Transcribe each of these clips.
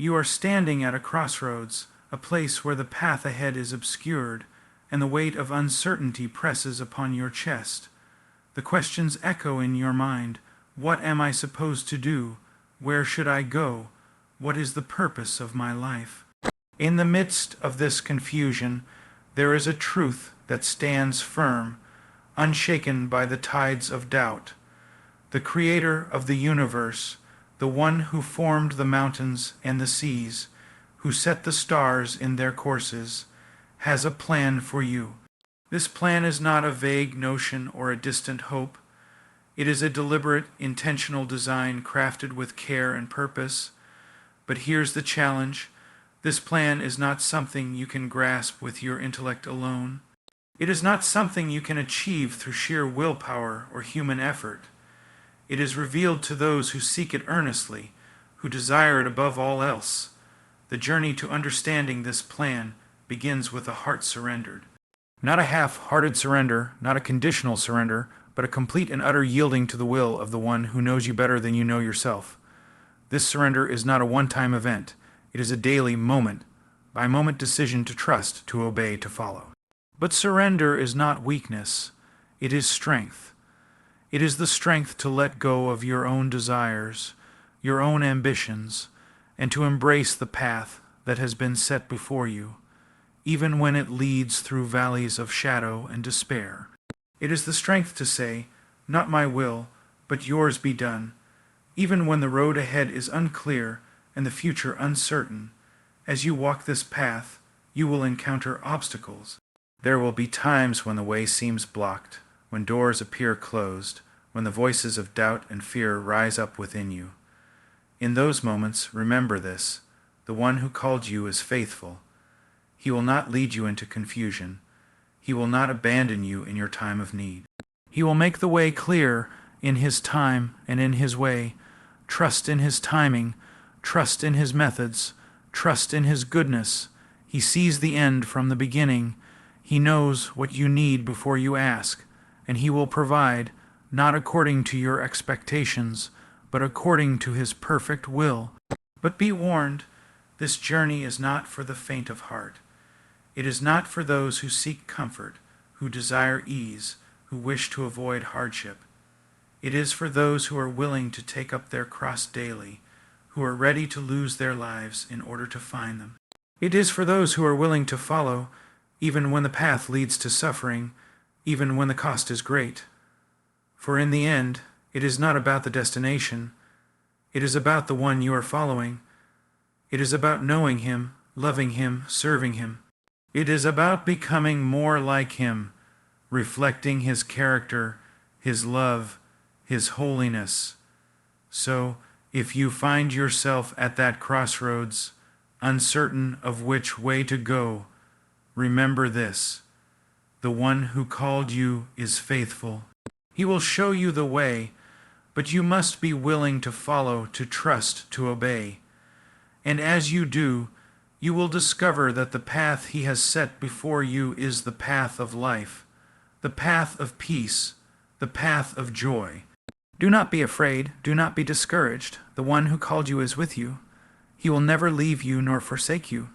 You are standing at a crossroads, a place where the path ahead is obscured, and the weight of uncertainty presses upon your chest. The questions echo in your mind. What am I supposed to do? Where should I go? What is the purpose of my life? In the midst of this confusion, there is a truth that stands firm, unshaken by the tides of doubt. The Creator of the universe, the one who formed the mountains and the seas, who set the stars in their courses, has a plan for you. This plan is not a vague notion or a distant hope. It is a deliberate, intentional design crafted with care and purpose. But here's the challenge. This plan is not something you can grasp with your intellect alone. It is not something you can achieve through sheer willpower or human effort. It is revealed to those who seek it earnestly, who desire it above all else. The journey to understanding this plan begins with a heart surrendered. Not a half-hearted surrender, not a conditional surrender, but a complete and utter yielding to the will of the one who knows you better than you know yourself. This surrender is not a one-time event. It is a daily, moment-by-moment decision to trust, to obey, to follow. But surrender is not weakness. It is strength. It is the strength to let go of your own desires, your own ambitions, and to embrace the path that has been set before you, even when it leads through valleys of shadow and despair. It is the strength to say, "Not my will, but yours be done," even when the road ahead is unclear and the future uncertain. As you walk this path, you will encounter obstacles. There will be times when the way seems blocked, when doors appear closed, when the voices of doubt and fear rise up within you. In those moments, remember this: the one who called you is faithful. He will not lead you into confusion. He will not abandon you in your time of need. He will make the way clear in His time and in His way. Trust in His timing. Trust in His methods. Trust in His goodness. He sees the end from the beginning. He knows what you need before you ask, and He will provide, not according to your expectations, but according to His perfect will. But be warned, this journey is not for the faint of heart. It is not for those who seek comfort, who desire ease, who wish to avoid hardship. It is for those who are willing to take up their cross daily, who are ready to lose their lives in order to find them. It is for those who are willing to follow, even when the path leads to suffering, even when the cost is great. For in the end, it is not about the destination. It is about the one you are following. It is about knowing Him, loving Him, serving Him. It is about becoming more like Him, reflecting His character, His love, His holiness. So, if you find yourself at that crossroads, uncertain of which way to go, remember this: the one who called you is faithful. He will show you the way, but you must be willing to follow, to trust, to obey. And as you do, you will discover that the path He has set before you is the path of life, the path of peace, the path of joy. Do not be afraid, do not be discouraged. The one who called you is with you. He will never leave you nor forsake you.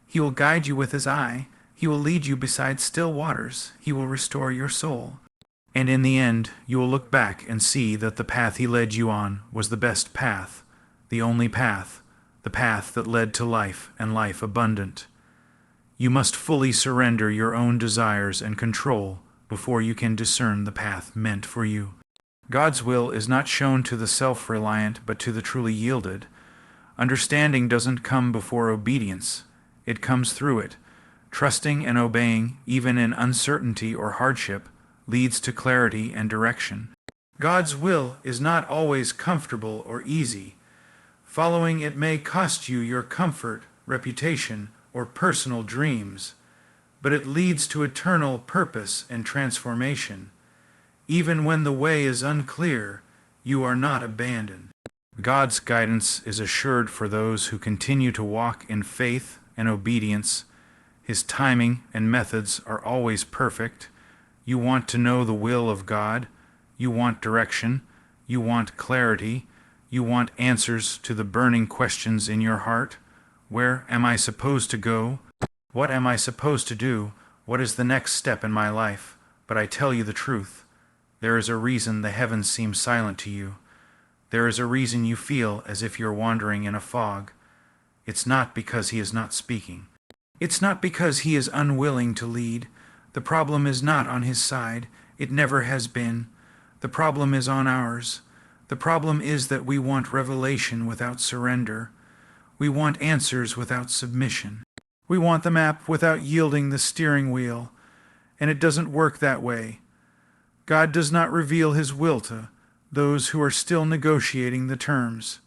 He will guide you with His eye. He will lead you beside still waters. He will restore your soul. And in the end, you will look back and see that the path He led you on was the best path, the only path, the path that led to life and life abundant. You must fully surrender your own desires and control before you can discern the path meant for you. God's will is not shown to the self-reliant, but to the truly yielded. Understanding doesn't come before obedience. It comes through it. Trusting and obeying, even in uncertainty or hardship, leads to clarity and direction. God's will is not always comfortable or easy. Following it may cost you your comfort, reputation, or personal dreams, but it leads to eternal purpose and transformation. Even when the way is unclear, you are not abandoned. God's guidance is assured for those who continue to walk in faith and obedience. His timing and methods are always perfect. You want to know the will of God. You want direction. You want clarity. You want answers to the burning questions in your heart. Where am I supposed to go? What am I supposed to do? What is the next step in my life? But I tell you the truth. There is a reason the heavens seem silent to you. There is a reason you feel as if you're wandering in a fog. It's not because he is not speaking. It's not because he is unwilling to lead. The problem is not on his side. It never has been. The problem is on ours. The problem is that we want revelation without surrender. We want answers without submission. We want the map without yielding the steering wheel. And it doesn't work that way. God does not reveal his will to those who are still negotiating the terms.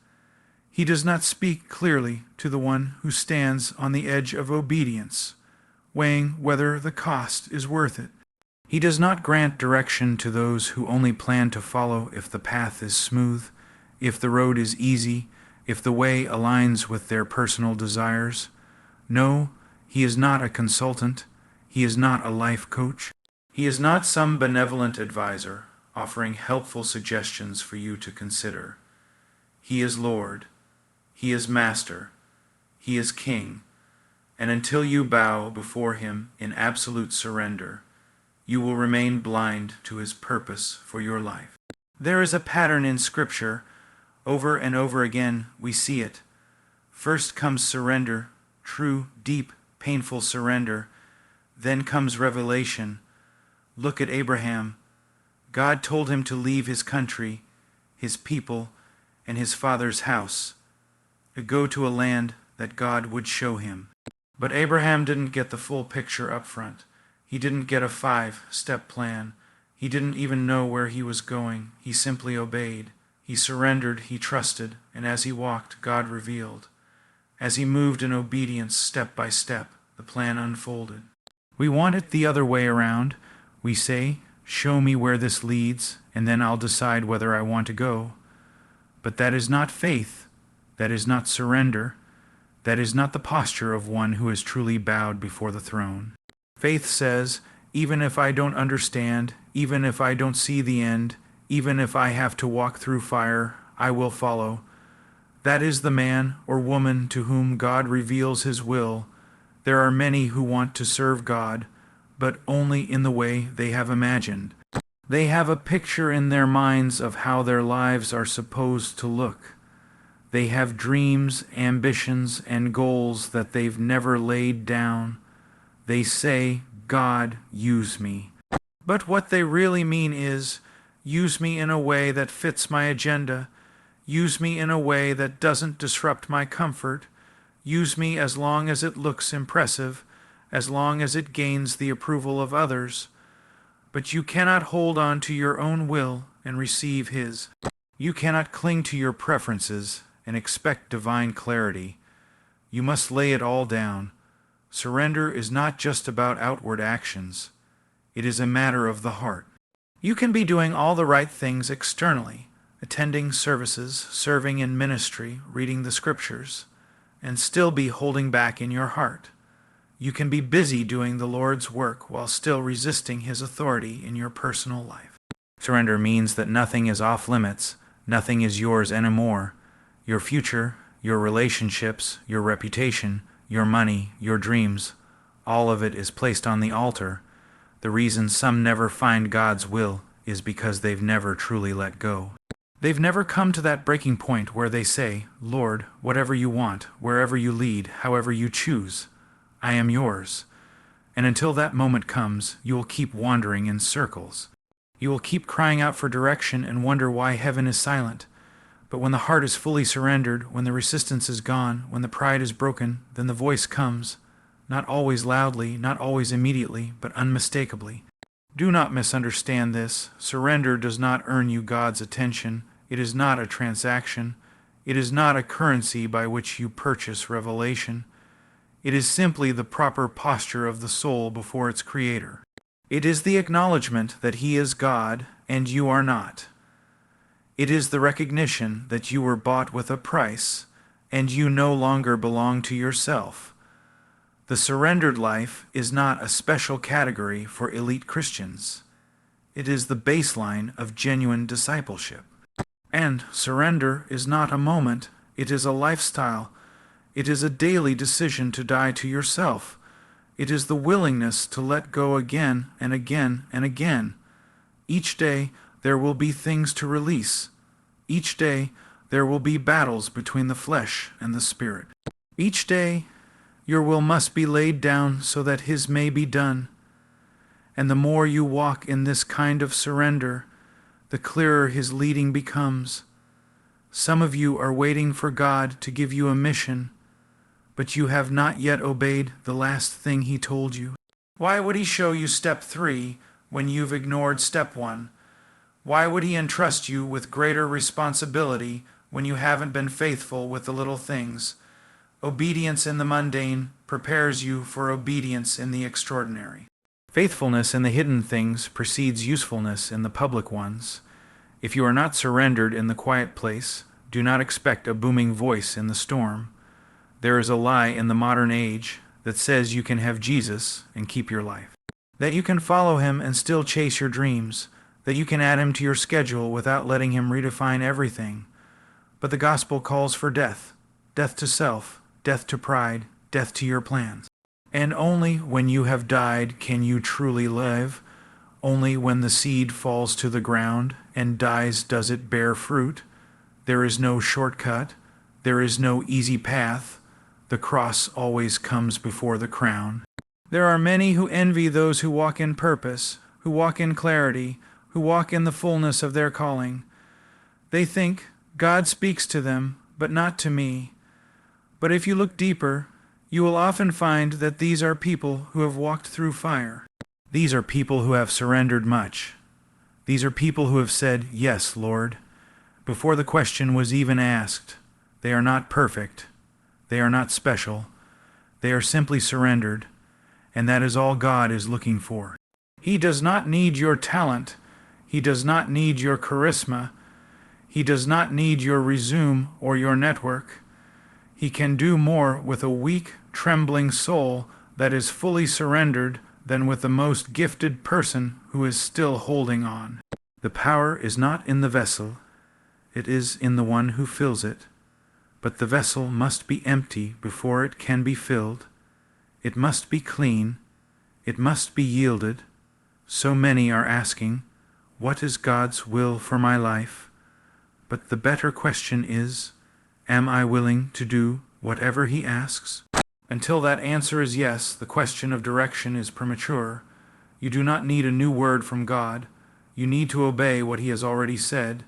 He does not speak clearly to the one who stands on the edge of obedience, weighing whether the cost is worth it. He does not grant direction to those who only plan to follow if the path is smooth, if the road is easy, if the way aligns with their personal desires. No, he is not a consultant. He is not a life coach. He is not some benevolent advisor offering helpful suggestions for you to consider. He is Lord. He is Master. He is King. And until you bow before him in absolute surrender, you will remain blind to his purpose for your life. There is a pattern in Scripture. Over and over again we see it. First comes surrender, true, deep, painful surrender. Then comes revelation. Look at Abraham. God told him to leave his country, his people, and his father's house, to go to a land that God would show him. But Abraham didn't get the full picture up front. He didn't get a 5-step plan. He didn't even know where he was going. He simply obeyed. He surrendered, he trusted, and as he walked, God revealed. As he moved in obedience step by step, the plan unfolded. We want it the other way around. We say, "Show me where this leads, and then I'll decide whether I want to go." But that is not faith. That is not surrender. That is not the posture of one who has truly bowed before the throne. Faith says, even if I don't understand, even if I don't see the end, even if I have to walk through fire, I will follow. That is the man or woman to whom God reveals his will. There are many who want to serve God, but only in the way they have imagined. They have a picture in their minds of how their lives are supposed to look. They have dreams, ambitions, and goals that they've never laid down. They say, "God, use me." But what they really mean is, use me in a way that fits my agenda. Use me in a way that doesn't disrupt my comfort. Use me as long as it looks impressive, as long as it gains the approval of others. But you cannot hold on to your own will and receive his. You cannot cling to your preferences and expect divine clarity. You must lay it all down. Surrender is not just about outward actions. It is a matter of the heart. You can be doing all the right things externally, attending services, serving in ministry, reading the scriptures, and still be holding back in your heart. You can be busy doing the Lord's work while still resisting his authority in your personal life. Surrender means that nothing is off limits, nothing is yours anymore. Your future, your relationships, your reputation, your money, your dreams, all of it is placed on the altar. The reason some never find God's will is because they've never truly let go. They've never come to that breaking point where they say, "Lord, whatever you want, wherever you lead, however you choose, I am yours." And until that moment comes, you will keep wandering in circles. You will keep crying out for direction and wonder why heaven is silent. But when the heart is fully surrendered, when the resistance is gone, when the pride is broken, then the voice comes, not always loudly, not always immediately, but unmistakably. Do not misunderstand this. Surrender does not earn you God's attention. It is not a transaction. It is not a currency by which you purchase revelation. It is simply the proper posture of the soul before its Creator. It is the acknowledgement that He is God and you are not. It is the recognition that you were bought with a price and you no longer belong to yourself. The surrendered life is not a special category for elite Christians. It is the baseline of genuine discipleship. And surrender is not a moment, it is a lifestyle. It is a daily decision to die to yourself. It is the willingness to let go again and again and again. Each day there will be things to release. Each day there will be battles between the flesh and the spirit. Each day your will must be laid down so that His may be done. And the more you walk in this kind of surrender, the clearer His leading becomes. Some of you are waiting for God to give you a mission, but you have not yet obeyed the last thing He told you. Why would He show you step 3 when you've ignored step 1? Why would He entrust you with greater responsibility when you haven't been faithful with the little things? Obedience in the mundane prepares you for obedience in the extraordinary. Faithfulness in the hidden things precedes usefulness in the public ones. If you are not surrendered in the quiet place, do not expect a booming voice in the storm. There is a lie in the modern age that says you can have Jesus and keep your life, that you can follow Him and still chase your dreams, that you can add Him to your schedule without letting Him redefine everything. But the gospel calls for death, death to self, death to pride, death to your plans. And only when you have died can you truly live. Only when the seed falls to the ground and dies does it bear fruit. There is no shortcut. There is no easy path. The cross always comes before the crown. There are many who envy those who walk in purpose, who walk in clarity, who walk in the fullness of their calling. They think, God speaks to them, but not to me. But if you look deeper, you will often find that these are people who have walked through fire. These are people who have surrendered much. These are people who have said, Yes, Lord, before the question was even asked. They are not perfect. They are not special. They are simply surrendered, and that is all God is looking for. He does not need your talent. He does not need your charisma. He does not need your resume or your network. He can do more with a weak, trembling soul that is fully surrendered than with the most gifted person who is still holding on. The power is not in the vessel, it is in the one who fills it. But the vessel must be empty before it can be filled. It must be clean. It must be yielded. So many are asking, what is God's will for my life? But the better question is, am I willing to do whatever He asks? Until that answer is yes, the question of direction is premature. You do not need a new word from God. You need to obey what He has already said.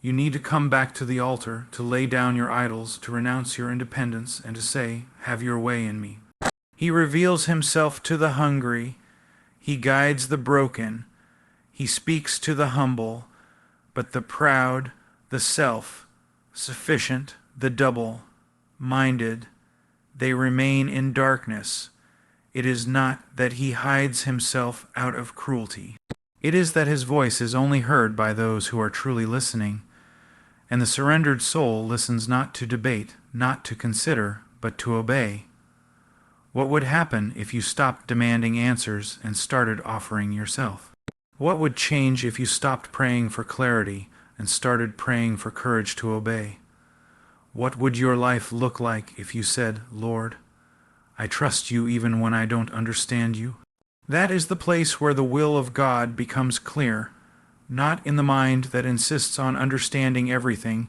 You need to come back to the altar, to lay down your idols, to renounce your independence, and to say, have your way in me. He reveals Himself to the hungry. He guides the broken. He speaks to the humble. But the proud, the self-sufficient, the double-minded, they remain in darkness. It is not that He hides Himself out of cruelty. It is that His voice is only heard by those who are truly listening. And the surrendered soul listens not to debate, not to consider, but to obey. What would happen if you stopped demanding answers and started offering yourself? What would change if you stopped praying for clarity and started praying for courage to obey? What would your life look like if you said, Lord, I trust You even when I don't understand You? That is the place where the will of God becomes clear, not in the mind that insists on understanding everything,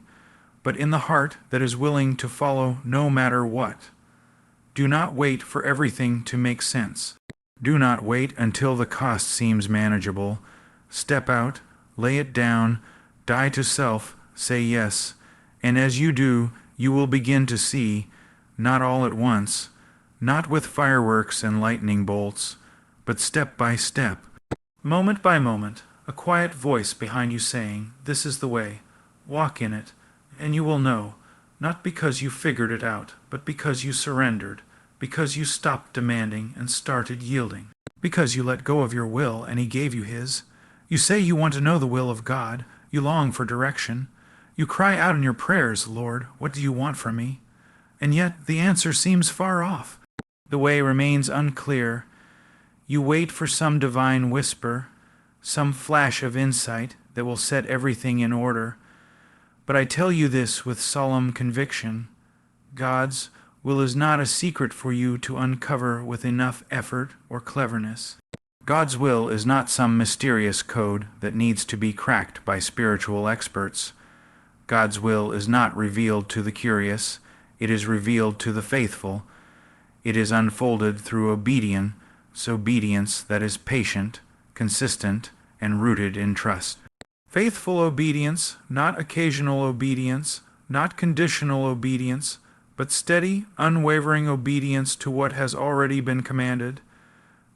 but in the heart that is willing to follow no matter what. Do not wait for everything to make sense. Do not wait until the cost seems manageable. Step out, lay it down, die to self, say yes, and as you do, you will begin to see, not all at once, not with fireworks and lightning bolts, but step by step, moment by moment, a quiet voice behind you saying, this is the way, walk in it, and you will know, not because you figured it out, but because you surrendered, because you stopped demanding and started yielding, because you let go of your will and He gave you His. You say you want to know the will of God, you long for direction, you cry out in your prayers, Lord, what do You want from me? And yet the answer seems far off. The way remains unclear. You wait for some divine whisper, some flash of insight that will set everything in order. But I tell you this with solemn conviction. God's will is not a secret for you to uncover with enough effort or cleverness. God's will is not some mysterious code that needs to be cracked by spiritual experts. God's will is not revealed to the curious, it is revealed to the faithful. It is unfolded through obedience that is patient, consistent, and rooted in trust. Faithful obedience, not occasional obedience, not conditional obedience, but steady, unwavering obedience to what has already been commanded.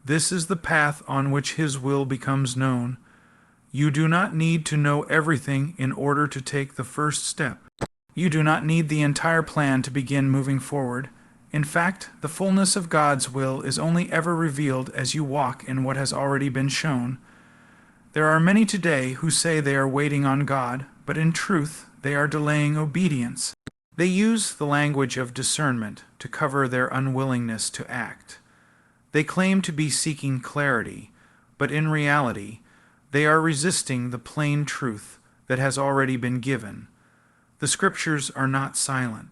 This is the path on which His will becomes known. You do not need to know everything in order to take the first step. You do not need the entire plan to begin moving forward. In fact, the fullness of God's will is only ever revealed as you walk in what has already been shown. There are many today who say they are waiting on God, but in truth, they are delaying obedience. They use the language of discernment to cover their unwillingness to act. They claim to be seeking clarity, but in reality, they are resisting the plain truth that has already been given. The Scriptures are not silent.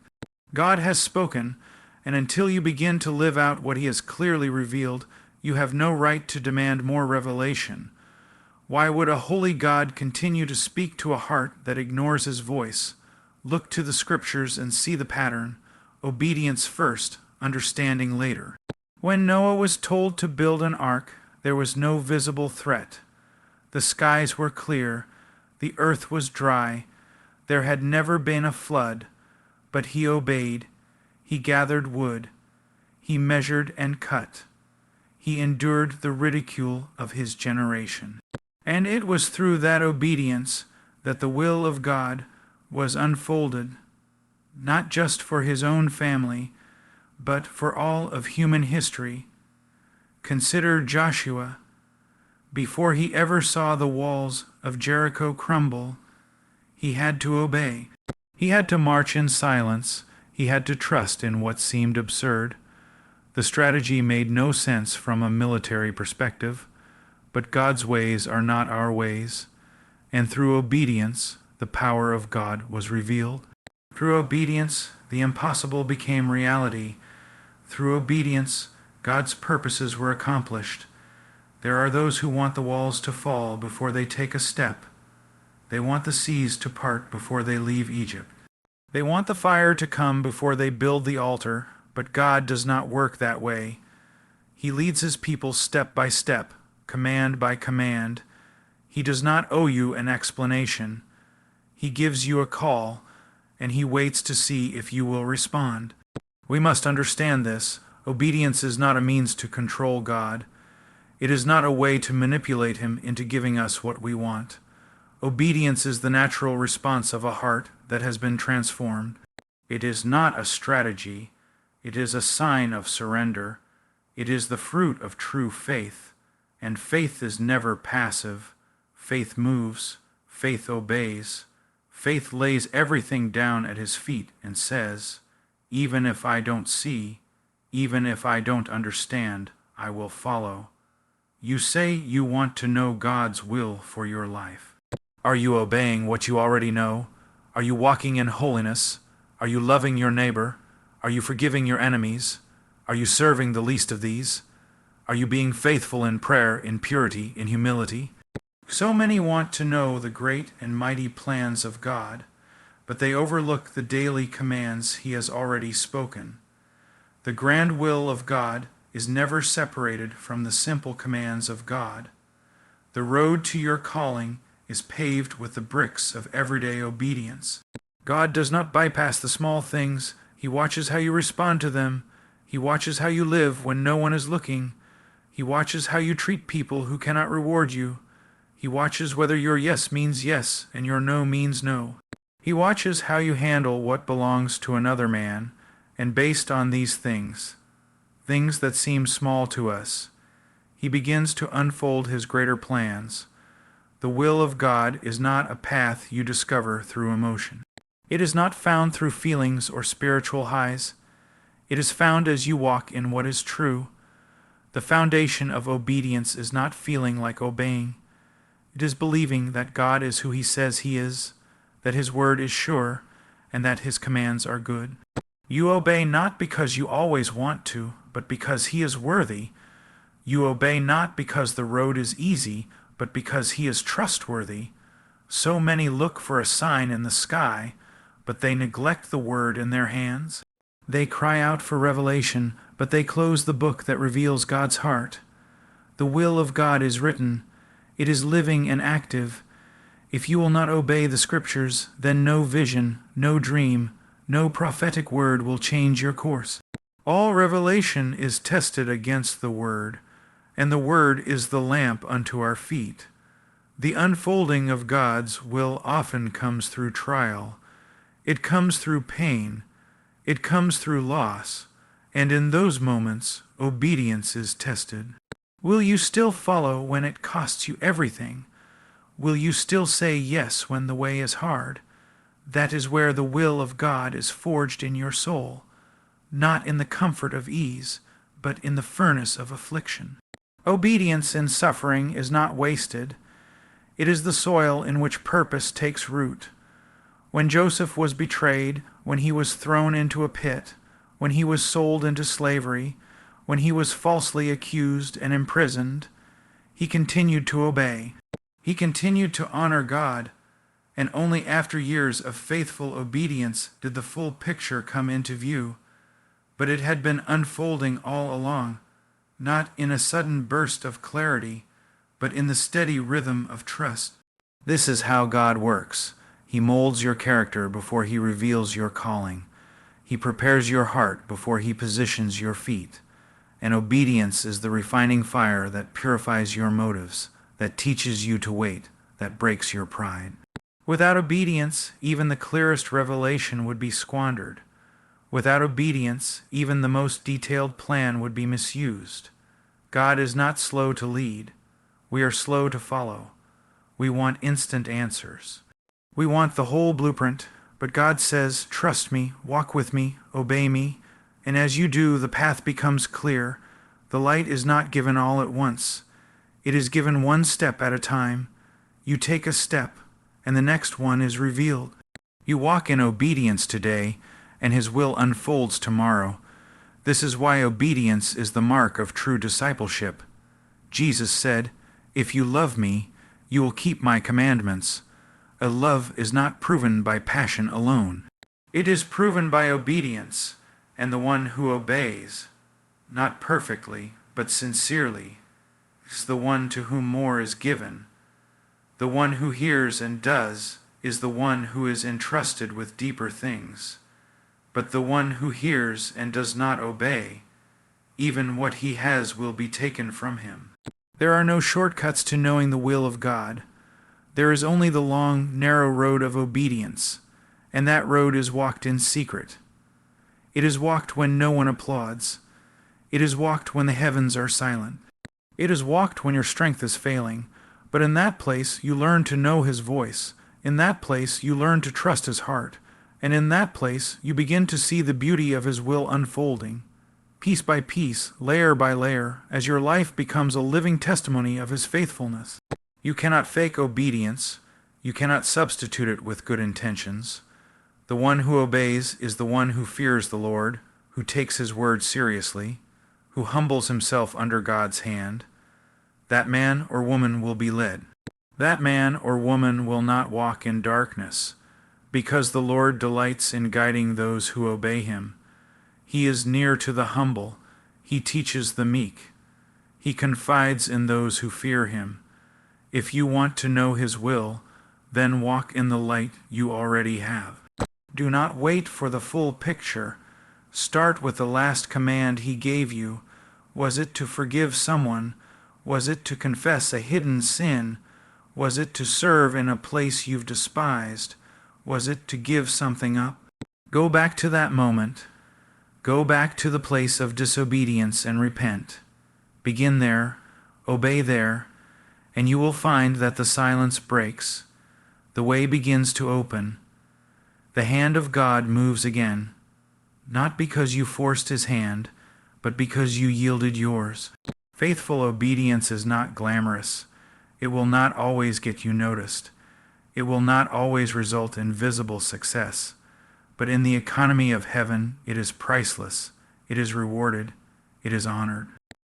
God has spoken, and until you begin to live out what He has clearly revealed, you have no right to demand more revelation. Why would a holy God continue to speak to a heart that ignores His voice? Look to the Scriptures and see the pattern. Obedience first, understanding later. When Noah was told to build an ark, there was no visible threat. The skies were clear, the earth was dry, there had never been a flood, but he obeyed. He gathered wood, he measured and cut. He endured the ridicule of his generation. And it was through that obedience that the will of God was unfolded, not just for his own family, but for all of human history. Consider Joshua. Before he ever saw the walls of Jericho crumble, he had to obey. He had to march in silence. He had to trust in what seemed absurd. The strategy made no sense from a military perspective, but God's ways are not our ways, and through obedience, the power of God was revealed. Through obedience, the impossible became reality. Through obedience, God's purposes were accomplished. There are those who want the walls to fall before they take a step. They want the seas to part before they leave Egypt. They want the fire to come before they build the altar, but God does not work that way. He leads His people step by step, command by command. He does not owe you an explanation. He gives you a call, and He waits to see if you will respond. We must understand this. Obedience is not a means to control God. It is not a way to manipulate Him into giving us what we want. Obedience is the natural response of a heart that has been transformed. It is not a strategy. It is a sign of surrender. It is the fruit of true faith. And faith is never passive. Faith moves. Faith obeys. Faith lays everything down at His feet and says, even if I don't see, even if I don't understand, I will follow. You say you want to know God's will for your life. Are you obeying what you already know? Are you walking in holiness? Are you loving your neighbor? Are you forgiving your enemies? Are you serving the least of these? Are you being faithful in prayer, in purity, in humility? So many want to know the great and mighty plans of God, but they overlook the daily commands He has already spoken. The grand will of God is never separated from the simple commands of God. The road to your calling is paved with the bricks of everyday obedience. God does not bypass the small things. He watches how you respond to them. He watches how you live when no one is looking. He watches how you treat people who cannot reward you. He watches whether your yes means yes and your no means no. He watches how you handle what belongs to another man, and based on these things that seem small to us, He begins to unfold His greater plans. The will of God is not a path you discover through emotion. It is not found through feelings or spiritual highs. It is found as you walk in what is true. The foundation of obedience is not feeling like obeying. It is believing that God is who He says He is, that his word is sure, and that his commands are good. You obey not because you always want to, but because he is worthy. You obey not because the road is easy, but because he is trustworthy. So many look for a sign in the sky, but they neglect the word in their hands. They cry out for revelation, but they close the book that reveals God's heart. The will of God is written. It is living and active. If you will not obey the Scriptures, then no vision, no dream, no prophetic word will change your course. All revelation is tested against the Word, and the Word is the lamp unto our feet. The unfolding of God's will often comes through trial. It comes through pain. It comes through loss. And in those moments, obedience is tested. Will you still follow when it costs you everything? Will you still say yes when the way is hard? That is where the will of God is forged in your soul, not in the comfort of ease, but in the furnace of affliction. Obedience in suffering is not wasted. It is the soil in which purpose takes root. When Joseph was betrayed, when he was thrown into a pit, when he was sold into slavery, when he was falsely accused and imprisoned, he continued to obey. He continued to honor God, and only after years of faithful obedience did the full picture come into view. But it had been unfolding all along, not in a sudden burst of clarity, but in the steady rhythm of trust. This is how God works. He molds your character before he reveals your calling. He prepares your heart before he positions your feet. And obedience is the refining fire that purifies your motives, that teaches you to wait, that breaks your pride. Without obedience, even the clearest revelation would be squandered. Without obedience, even the most detailed plan would be misused. God is not slow to lead. We are slow to follow. We want instant answers. We want the whole blueprint, but God says, trust me, walk with me, obey me, and as you do, the path becomes clear. The light is not given all at once. It is given one step at a time. You take a step, and the next one is revealed. You walk in obedience today, and his will unfolds tomorrow. This is why obedience is the mark of true discipleship. Jesus said, if you love me, you will keep my commandments. A love is not proven by passion alone. It is proven by obedience, and the one who obeys, not perfectly, but sincerely, is the one to whom more is given. The one who hears and does is the one who is entrusted with deeper things. But the one who hears and does not obey, even what he has will be taken from him. There are no shortcuts to knowing the will of God. There is only the long, narrow road of obedience, and that road is walked in secret. It is walked when no one applauds. It is walked when the heavens are silent. It is walked when your strength is failing, but in that place you learn to know his voice. In that place you learn to trust his heart, and in that place you begin to see the beauty of his will unfolding. Piece by piece, layer by layer, as your life becomes a living testimony of his faithfulness. You cannot fake obedience. You cannot substitute it with good intentions. The one who obeys is the one who fears the Lord, who takes his word seriously, who humbles himself under God's hand. That man or woman will be led. That man or woman will not walk in darkness, because the Lord delights in guiding those who obey him. He is near to the humble. He teaches the meek. He confides in those who fear him. If you want to know his will, then walk in the light you already have. Do not wait for the full picture. Start with the last command he gave you. Was it to forgive someone? Was it to confess a hidden sin? Was it to serve in a place you've despised? Was it to give something up? Go back to that moment. Go back to the place of disobedience and repent. Begin there, obey there, and you will find that the silence breaks. The way begins to open. The hand of God moves again, not because you forced his hand, but because you yielded yours. Faithful obedience is not glamorous. It will not always get you noticed. It will not always result in visible success, but in the economy of heaven it is priceless, it is rewarded, it is honored.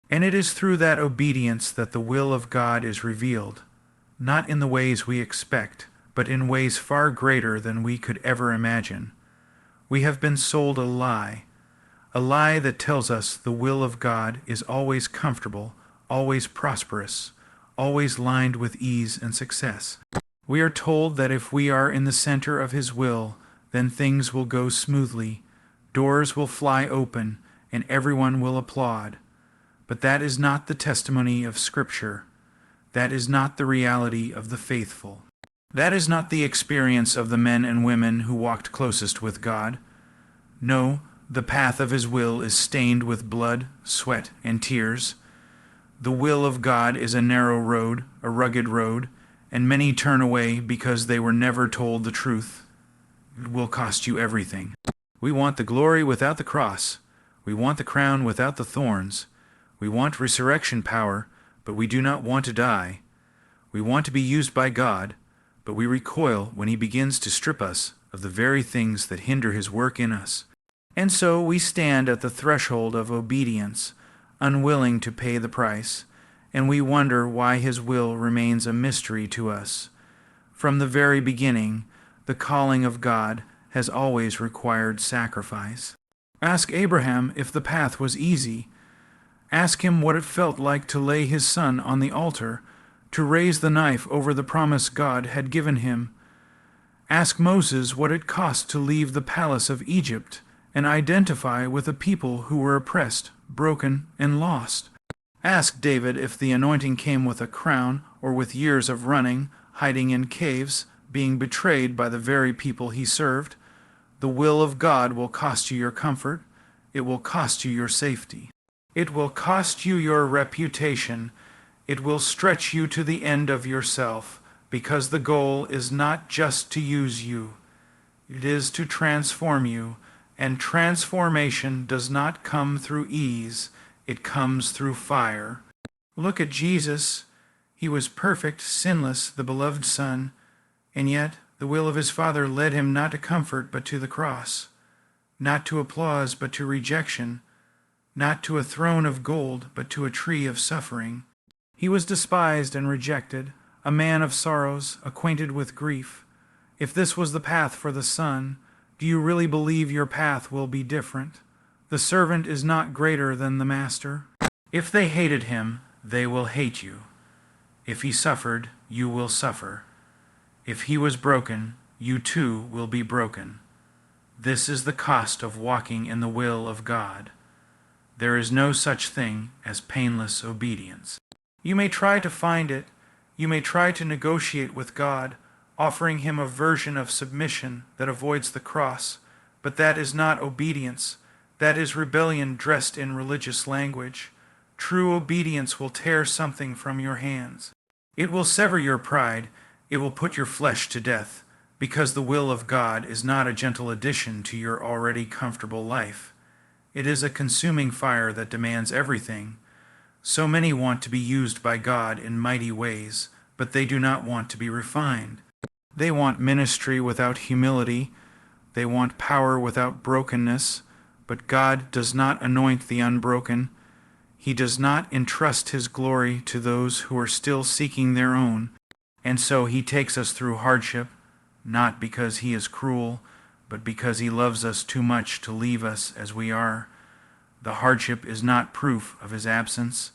And it is through that obedience that the will of God is revealed, not in the ways we expect, but in ways far greater than we could ever imagine. We have been sold a lie that tells us the will of God is always comfortable, always prosperous, always lined with ease and success. We are told that if we are in the center of His will, then things will go smoothly, doors will fly open, and everyone will applaud. But that is not the testimony of Scripture. That is not the reality of the faithful. That is not the experience of the men and women who walked closest with God. No, the path of His will is stained with blood, sweat, and tears. The will of God is a narrow road, a rugged road, and many turn away because they were never told the truth. It will cost you everything. We want the glory without the cross. We want the crown without the thorns. We want resurrection power, but we do not want to die. We want to be used by God, but we recoil when He begins to strip us of the very things that hinder His work in us. And so we stand at the threshold of obedience, unwilling to pay the price, and we wonder why His will remains a mystery to us. From the very beginning, the calling of God has always required sacrifice. Ask Abraham if the path was easy. Ask him what it felt like to lay his son on the altar, to raise the knife over the promise God had given him. Ask Moses what it cost to leave the palace of Egypt and identify with a people who were oppressed, broken, and lost. Ask David if the anointing came with a crown or with years of running, hiding in caves, being betrayed by the very people he served. The will of God will cost you your comfort. It will cost you your safety. It will cost you your reputation. It will stretch you to the end of yourself, because the goal is not just to use you. It is to transform you, and transformation does not come through ease. It comes through fire. Look at Jesus. He was perfect, sinless, the beloved Son, and yet the will of His Father led Him not to comfort but to the cross, not to applause but to rejection, not to a throne of gold but to a tree of suffering. He was despised and rejected, a man of sorrows, acquainted with grief. If this was the path for the Son, do you really believe your path will be different? The servant is not greater than the master. If they hated Him, they will hate you. If He suffered, you will suffer. If He was broken, you too will be broken. This is the cost of walking in the will of God. There is no such thing as painless obedience. You may try to find it. You may try to negotiate with God, offering Him a version of submission that avoids the cross, but that is not obedience. That is rebellion dressed in religious language. True obedience will tear something from your hands. It will sever your pride. It will put your flesh to death, because the will of God is not a gentle addition to your already comfortable life. It is a consuming fire that demands everything. So many want to be used by God in mighty ways, but they do not want to be refined. They want ministry without humility. They want power without brokenness. But God does not anoint the unbroken. He does not entrust His glory to those who are still seeking their own. And so He takes us through hardship, not because He is cruel, but because He loves us too much to leave us as we are. The hardship is not proof of His absence.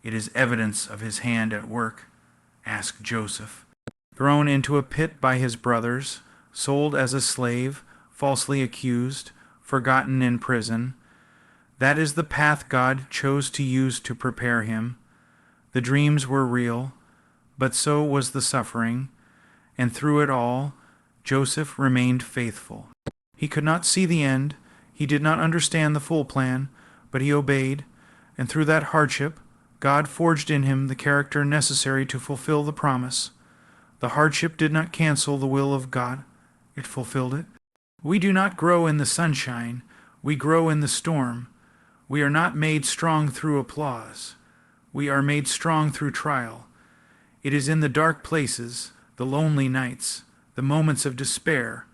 It is evidence of His hand at work. Ask Joseph. Thrown into a pit by his brothers, sold as a slave, falsely accused, forgotten in prison. That is the path God chose to use to prepare him. The dreams were real, but so was the suffering, and through it all, Joseph remained faithful. He could not see the end, he did not understand the full plan, but he obeyed, and through that hardship, God forged in him the character necessary to fulfill the promise. The hardship did not cancel the will of God, it fulfilled it. We do not grow in the sunshine, we grow in the storm. We are not made strong through applause. We are made strong through trial. It is in the dark places, the lonely nights, the moments of despair,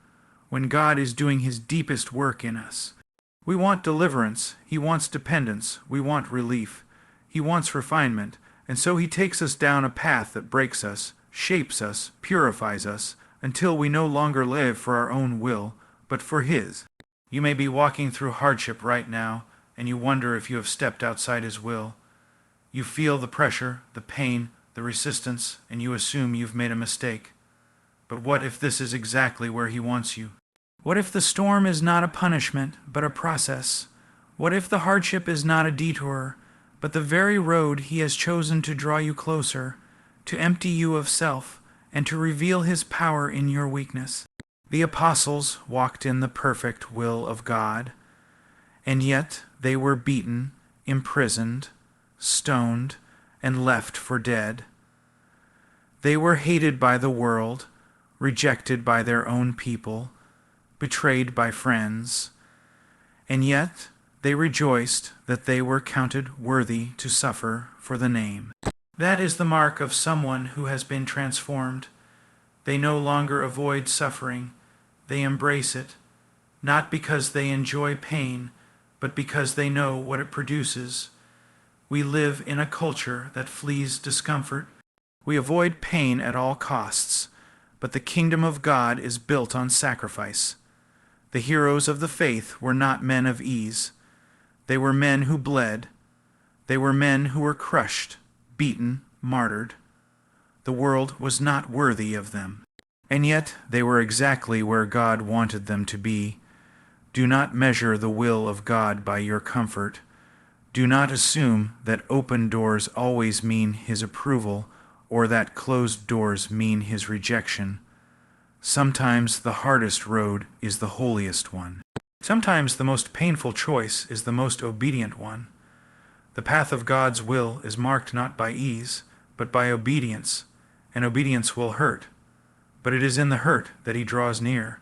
when God is doing his deepest work in us. We want deliverance, he wants dependence, we want relief, he wants refinement, and so he takes us down a path that breaks us, shapes us, purifies us, until we no longer live for our own will, but for his. You may be walking through hardship right now, and you wonder if you have stepped outside his will. You feel the pressure, the pain, the resistance, and you assume you've made a mistake. But what if this is exactly where he wants you? What if the storm is not a punishment, but a process? What if the hardship is not a detour, but the very road he has chosen to draw you closer, to empty you of self, and to reveal his power in your weakness? The apostles walked in the perfect will of God, and yet they were beaten, imprisoned, stoned, and left for dead. They were hated by the world, rejected by their own people, betrayed by friends, and yet they rejoiced that they were counted worthy to suffer for the name. That is the mark of someone who has been transformed. They no longer avoid suffering, they embrace it, not because they enjoy pain, but because they know what it produces. We live in a culture that flees discomfort. We avoid pain at all costs, but the kingdom of God is built on sacrifice. The heroes of the faith were not men of ease. They were men who bled. They were men who were crushed, beaten, martyred. The world was not worthy of them. And yet they were exactly where God wanted them to be. Do not measure the will of God by your comfort. Do not assume that open doors always mean his approval, or that closed doors mean his rejection. Sometimes the hardest road is the holiest one. Sometimes the most painful choice is the most obedient one. The path of God's will is marked not by ease, but by obedience, and obedience will hurt. But it is in the hurt that he draws near.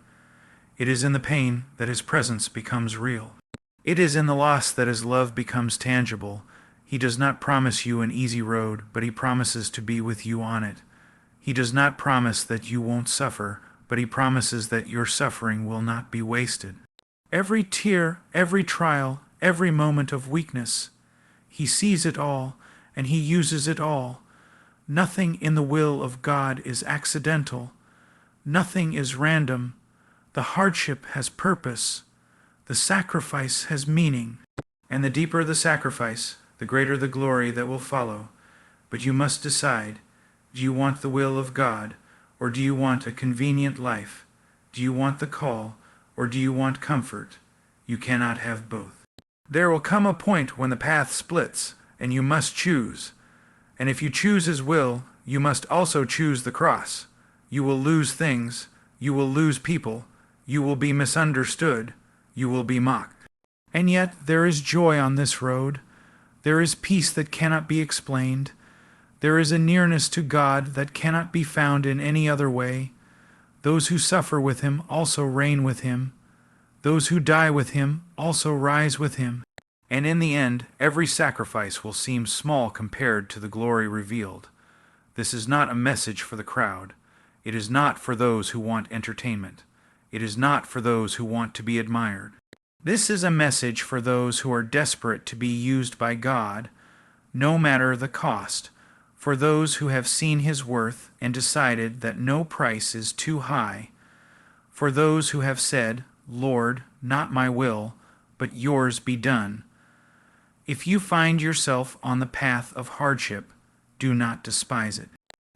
It is in the pain that his presence becomes real. It is in the loss that his love becomes tangible. He does not promise you an easy road, but he promises to be with you on it. He does not promise that you won't suffer, but he promises that your suffering will not be wasted. Every tear, every trial, every moment of weakness, he sees it all, and he uses it all. Nothing in the will of God is accidental. Nothing is random. The hardship has purpose. The sacrifice has meaning. And the deeper the sacrifice, the greater the glory that will follow. But you must decide, do you want the will of God, or do you want a convenient life? Do you want the call, or do you want comfort? You cannot have both. There will come a point when the path splits, and you must choose. And if you choose his will, you must also choose the cross. You will lose things, you will lose people, you will be misunderstood, you will be mocked. And yet there is joy on this road. There is peace that cannot be explained. There is a nearness to God that cannot be found in any other way. Those who suffer with him also reign with him. Those who die with him also rise with him. And in the end, every sacrifice will seem small compared to the glory revealed. This is not a message for the crowd. It is not for those who want entertainment. It is not for those who want to be admired. This is a message for those who are desperate to be used by God, no matter the cost, for those who have seen his worth and decided that no price is too high, for those who have said, Lord, not my will, but yours be done. If you find yourself on the path of hardship, do not despise it.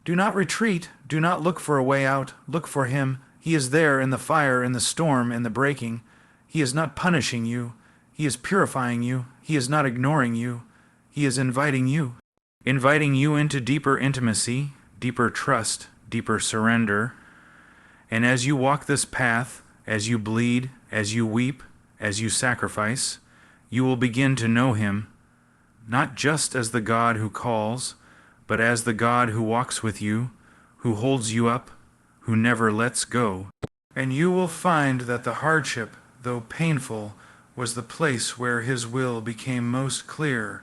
Do not retreat. Do not look for a way out. Look for him. He is there in the fire, in the storm, in the breaking. He is not punishing you. He is purifying you. He is not ignoring you. He is inviting you into deeper intimacy, deeper trust, deeper surrender. And as you walk this path, as you bleed, as you weep, as you sacrifice, you will begin to know him, not just as the God who calls, but as the God who walks with you, who holds you up, who never lets go. And you will find that the hardship, though painful, was the place where his will became most clear,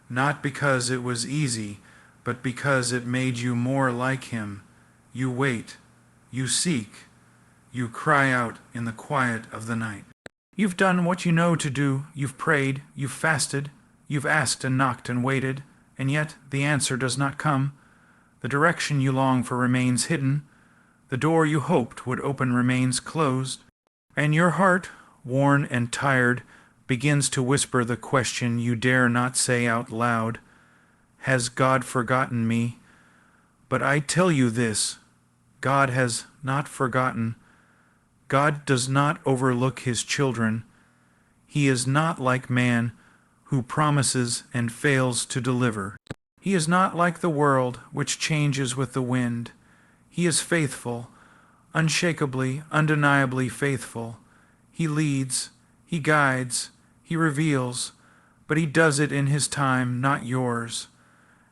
not because it was easy, but because it made you more like him. You wait, you seek, you cry out in the quiet of the night. You've done what you know to do, you've prayed, you've fasted, you've asked and knocked and waited, and yet the answer does not come. The direction you long for remains hidden, the door you hoped would open remains closed, and your heart, worn and tired, begins to whisper the question you dare not say out loud. Has God forgotten me? But I tell you this, God has not forgotten. God does not overlook his children. He is not like man, who promises and fails to deliver. He is not like the world, which changes with the wind. He is faithful, unshakably, undeniably faithful. He leads, he guides, he reveals, but he does it in his time, not yours.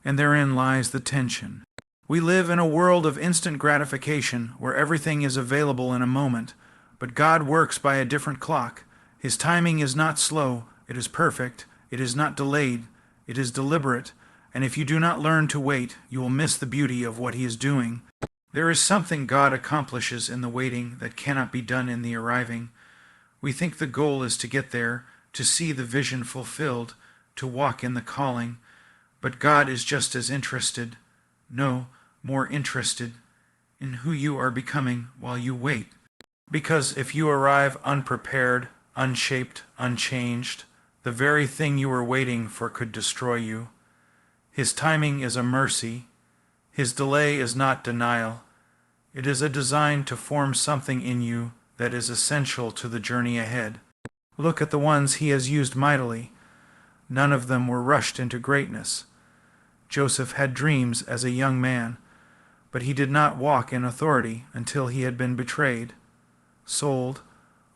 And therein lies the tension. We live in a world of instant gratification, where everything is available in a moment, but God works by a different clock. His timing is not slow, it is perfect, it is not delayed, it is deliberate, and if you do not learn to wait, you will miss the beauty of what he is doing. There is something God accomplishes in the waiting that cannot be done in the arriving. We think the goal is to get there, to see the vision fulfilled, to walk in the calling, but God is just as interested, no, more interested, in who you are becoming while you wait. Because if you arrive unprepared, unshaped, unchanged, the very thing you were waiting for could destroy you. His timing is a mercy. His delay is not denial. It is a design to form something in you that is essential to the journey ahead. Look at the ones he has used mightily. None of them were rushed into greatness. Joseph had dreams as a young man, but he did not walk in authority until he had been betrayed, sold,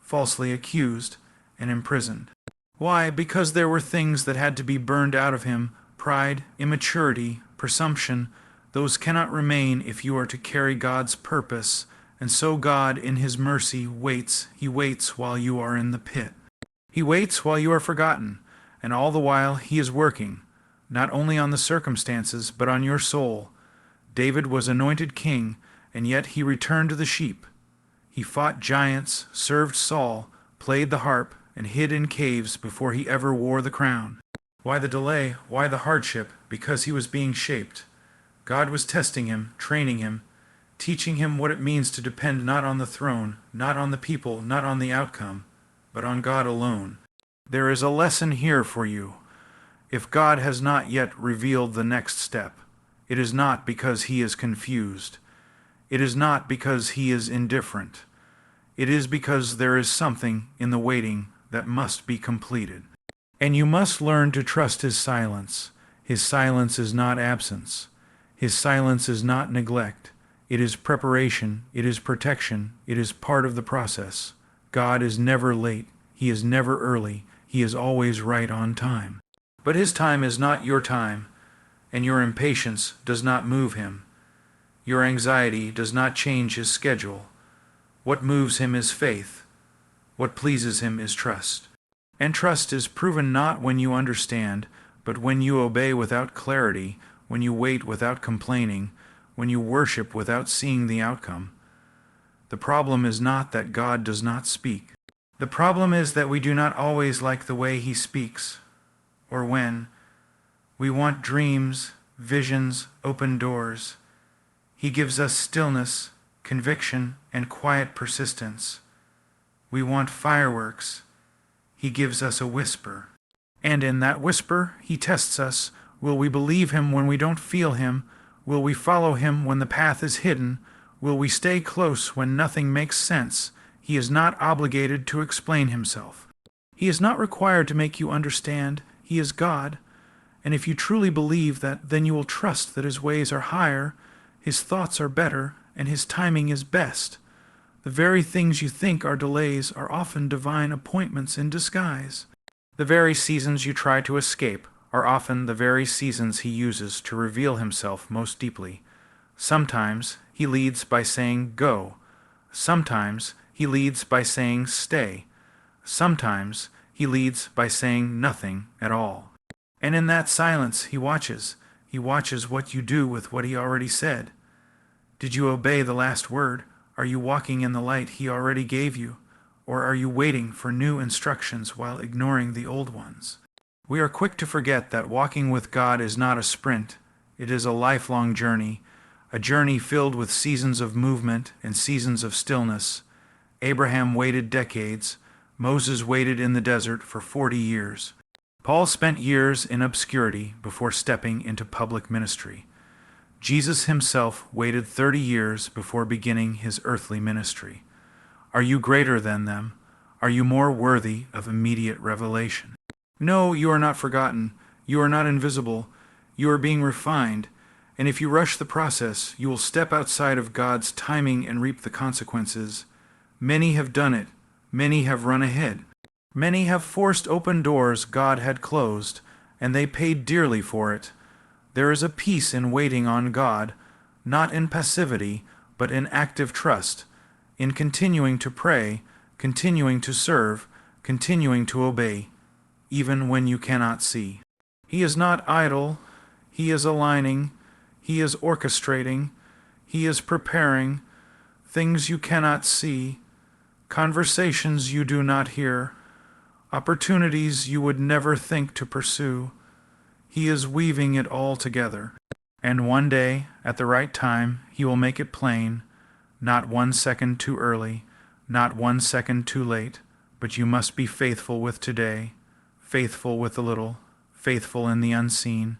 falsely accused, and imprisoned. Why? Because there were things that had to be burned out of him: pride, immaturity, presumption. Those cannot remain if you are to carry God's purpose, and so God, in his mercy, waits. He waits while you are in the pit. He waits while you are forgotten, and all the while he is working, not only on the circumstances, but on your soul. David was anointed king, and yet he returned to the sheep. He fought giants, served Saul, played the harp, and hid in caves before he ever wore the crown. Why the delay? Why the hardship? Because he was being shaped. God was testing him, training him, teaching him what it means to depend not on the throne, not on the people, not on the outcome, but on God alone. There is a lesson here for you. If God has not yet revealed the next step, it is not because he is confused. It is not because he is indifferent. It is because there is something in the waiting that must be completed. And you must learn to trust his silence. His silence is not absence. His silence is not neglect. It is preparation. It is protection. It is part of the process. God is never late. He is never early. He is always right on time. But his time is not your time, and your impatience does not move him. Your anxiety does not change his schedule. What moves him is faith. What pleases him is trust. And trust is proven not when you understand, but when you obey without clarity, when you wait without complaining, when you worship without seeing the outcome. The problem is not that God does not speak. The problem is that we do not always like the way he speaks, or when. We want dreams, visions, open doors. He gives us stillness, conviction, and quiet persistence. We want fireworks. He gives us a whisper. And in that whisper, he tests us. Will we believe him when we don't feel him? Will we follow him when the path is hidden? Will we stay close when nothing makes sense? He is not obligated to explain himself. He is not required to make you understand. He is God. And if you truly believe that, then you will trust that his ways are higher, his thoughts are better, and his timing is best. The very things you think are delays are often divine appointments in disguise. The very seasons you try to escape are often the very seasons he uses to reveal himself most deeply. Sometimes he leads by saying, "Go." Sometimes he leads by saying, "Stay." Sometimes he leads by saying nothing at all. And in that silence he watches. He watches what you do with what he already said. Did you obey the last word? Are you walking in the light He already gave you, or are you waiting for new instructions while ignoring the old ones? We are quick to forget that walking with God is not a sprint. It is a lifelong journey, a journey filled with seasons of movement and seasons of stillness. Abraham waited decades. Moses waited in the desert for 40 years. Paul spent years in obscurity before stepping into public ministry. Jesus himself waited 30 years before beginning his earthly ministry. Are you greater than them? Are you more worthy of immediate revelation? No, you are not forgotten. You are not invisible. You are being refined. And if you rush the process, you will step outside of God's timing and reap the consequences. Many have done it. Many have run ahead. Many have forced open doors God had closed, and they paid dearly for it. There is a peace in waiting on God, not in passivity, but in active trust, in continuing to pray, continuing to serve, continuing to obey, even when you cannot see. He is not idle. He is aligning. He is orchestrating. He is preparing things you cannot see, conversations you do not hear, opportunities you would never think to pursue. He is weaving it all together. And one day, at the right time, He will make it plain, not 1 second too early, not 1 second too late, but you must be faithful with today, faithful with the little, faithful in the unseen.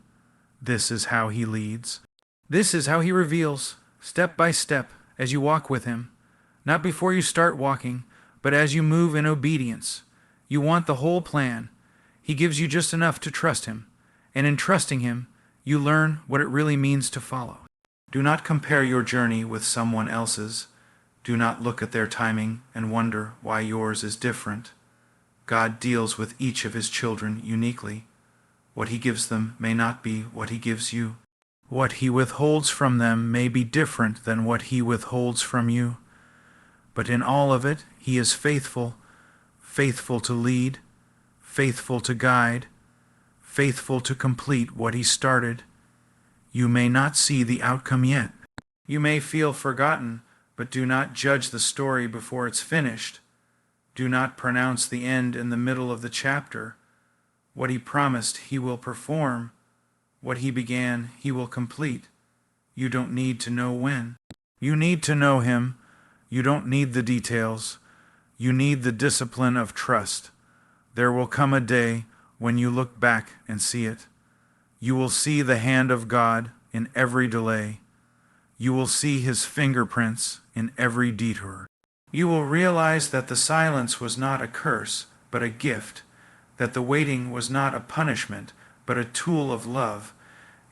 This is how He leads. This is how He reveals, step by step, as you walk with Him. Not before you start walking, but as you move in obedience. You want the whole plan. He gives you just enough to trust Him. And in trusting Him, you learn what it really means to follow. Do not compare your journey with someone else's. Do not look at their timing and wonder why yours is different. God deals with each of His children uniquely. What He gives them may not be what He gives you. What He withholds from them may be different than what He withholds from you. But in all of it, He is faithful, faithful to lead, faithful to guide, faithful to complete what He started. You may not see the outcome yet. You may feel forgotten, but do not judge the story before it's finished. Do not pronounce the end in the middle of the chapter. What He promised, He will perform. What He began, He will complete. You don't need to know when. You need to know Him. You don't need the details. You need the discipline of trust. There will come a day when you look back and see it. You will see the hand of God in every delay. You will see His fingerprints in every detour. You will realize that the silence was not a curse, but a gift, that the waiting was not a punishment, but a tool of love,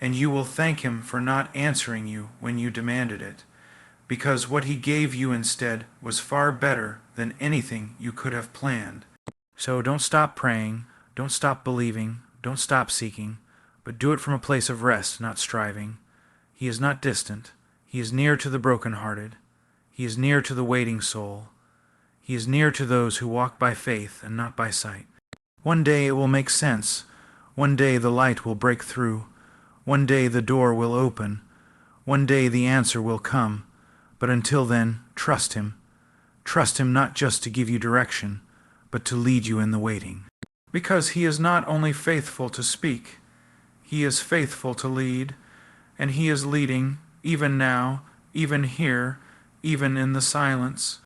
and you will thank Him for not answering you when you demanded it, because what He gave you instead was far better than anything you could have planned. So don't stop praying, don't stop believing, don't stop seeking, but do it from a place of rest, not striving. He is not distant. He is near to the brokenhearted. He is near to the waiting soul. He is near to those who walk by faith and not by sight. One day it will make sense. One day the light will break through. One day the door will open. One day the answer will come. But until then, trust Him. Trust Him not just to give you direction, but to lead you in the waiting. Because He is not only faithful to speak, He is faithful to lead, and He is leading, even now, even here, even in the silence.